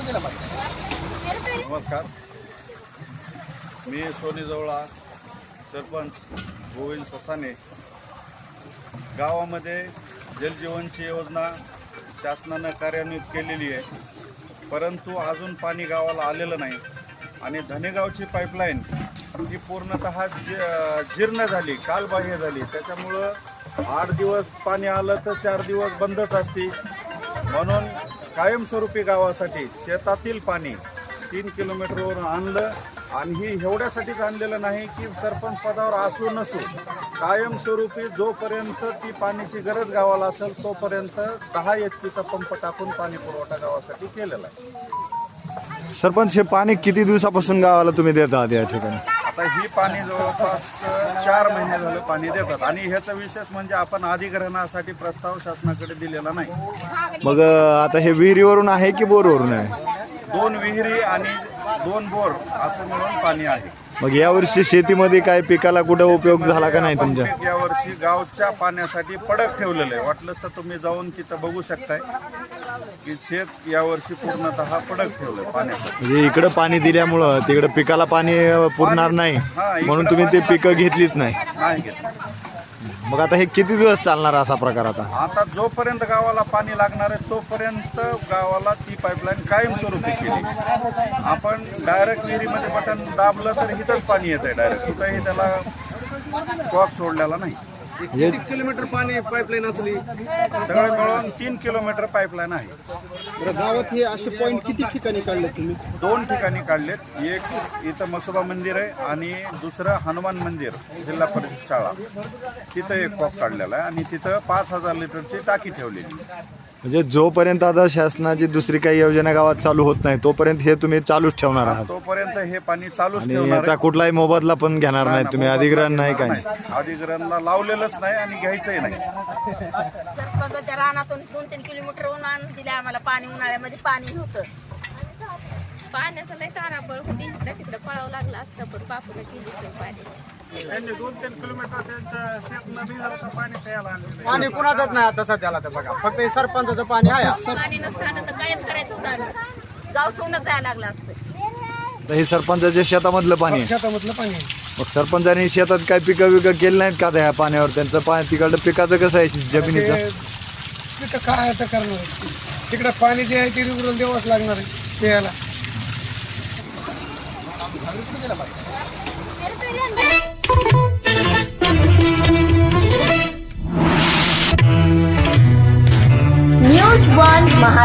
नमस्कार, मी सोनीजवळा सरपंच गोविंद ससाने। गावामध्ये जलजीवनची योजना शासनाने कार्यान्वित केलेली आहे, परंतु अजून पाणी गावाला आलेलं नाही। आणि धनेगावची पाईपलाईन ही पूर्णतः जीर्ण झाली, कालबाह्य झाली। त्याच्यामुळं 8 दिवस पाणी आलं तर 4 दिवस बंदच असते। म्हणून कायमस्वरूपी गावासाठी शेतातील पाणी 3 किलोमीटरवरून आणलं। आणि ही एवढ्यासाठीच आणलेलं नाही की सरपंच पदावर असू नसू, कायमस्वरूपी जोपर्यंत ती पाण्याची गरज गावाला असेल तोपर्यंत 10 HP चा पंप टाकून पाणी पुरवठा गावासाठी केलेला आहे। सरपंच, हे पाणी किती दिवसापासून गावाला तुम्ही देत आहात या ठिकाणी? आता ही पाणी जवळपास 4 महिने झालं पाणी देतात। आणि ह्याचा विशेष म्हणजे आपण अधिग्रहणासाठी प्रस्ताव शासनाकडे दिलेला नाही। मग आता हे विहिरीवरून आहे की बोरवरून आहे? 2 विहिरी आणि 2 बोर असं मिळून पाणी आहे। मग यावर्षी शेतीमध्ये काय पिकाला कुठे उपयोग झाला का नाही तुमच्या? यावर्षी गावच्या पाण्यासाठी पडक ठेवलेलं आहे। वाटलंच तर तुम्ही जाऊन तिथं बघू शकताय की शेत यावर्षी पूर्णतः पडक ठेवलंय पाण्यासाठी। म्हणजे इकडे पाणी दिल्यामुळं तिकडे पिकाला पाणी पुरणार नाही म्हणून तुम्ही ते पिकं घेतलीच नाही घेतलं। मग आता हे किती दिवस चालणार असा प्रकार? आता जोपर्यंत गावाला पाणी लागणार आहे तोपर्यंत गावाला ती पाईपलाईन कायमस्वरूपी केली। आपण डायरेक्ट विहिरीमध्ये बटन दाबलं तर इथंच पाणी येत आहे डायरेक्ट, कुठेही त्याला कॉक सोडलेला नाही। किती किलोमीटर पाणी पाईपलाईन असली? सगळं मिळून 3 किलोमीटर पाईपलाईन आहे। गावात हे असे पॉईंट किती ठिकाणी काढले तुम्ही? 2 ठिकाणी काढलेत। एक इथं मसोबा मंदिर आहे आणि दुसरं हनुमान मंदिर जिल्हा परिषद शाळा, तिथं एक कॉक काढलेला आहे। आणि तिथं 5000 लिटरची टाकी ठेवलेली। म्हणजे जोपर्यंत आता शासनाची दुसरी काही योजना गावात चालू होत नाही तोपर्यंत हे तुम्ही चालूच ठेवणार आहात? तोपर्यंत हे पाणी चालूच आणि ठेवणार याचा आहे। कुठलाही मोबदला पण घेणार नाही तुम्ही? अधिग्रहण नाही काय? अधिग्रहणला लावलेलंच नाही आणि घ्यायचंही नाही। सरपंचाच्या रानातून 2-3 किलोमीटरहून आणून दिले आम्हाला पाणी। उन्हाळ्यामध्ये पाणी नव्हतं, पाण्याचं लय ताराबळ होती, इकडे तिकडे पळावं लागलं असतं, पण बापूला केली सोय पाणी। त्यांनी 2-3 किलोमीटर त्यांच्या शेत नदीला पाणी प्यायला आणलं। पाणी कुणाचंच नाही आता सध्याला, तर बघा फक्त हे सरपंचाचं पाणी आहे। पाणी नसताना तर कायच करायचं होतं आम्ही, गाव सोडून जायला लागलं असतं। तर हे सरपंचाच्या शेतामधलं पाणी आहे? शेतामधलं पाणी आहे। मग सरपंचांनी शेतात काय पिकं केली नाहीत का त्या पाण्यावर? त्यांचं पाणी तिकडलं पिकाचं कसं आहे जमिनीचं? तिथं काय आता करणार आहे? तिकडे पाणी जे आहे ते उघडून द्यावंच लागणार आहे प्यायला। न्यूज 1 महाराष्ट्र।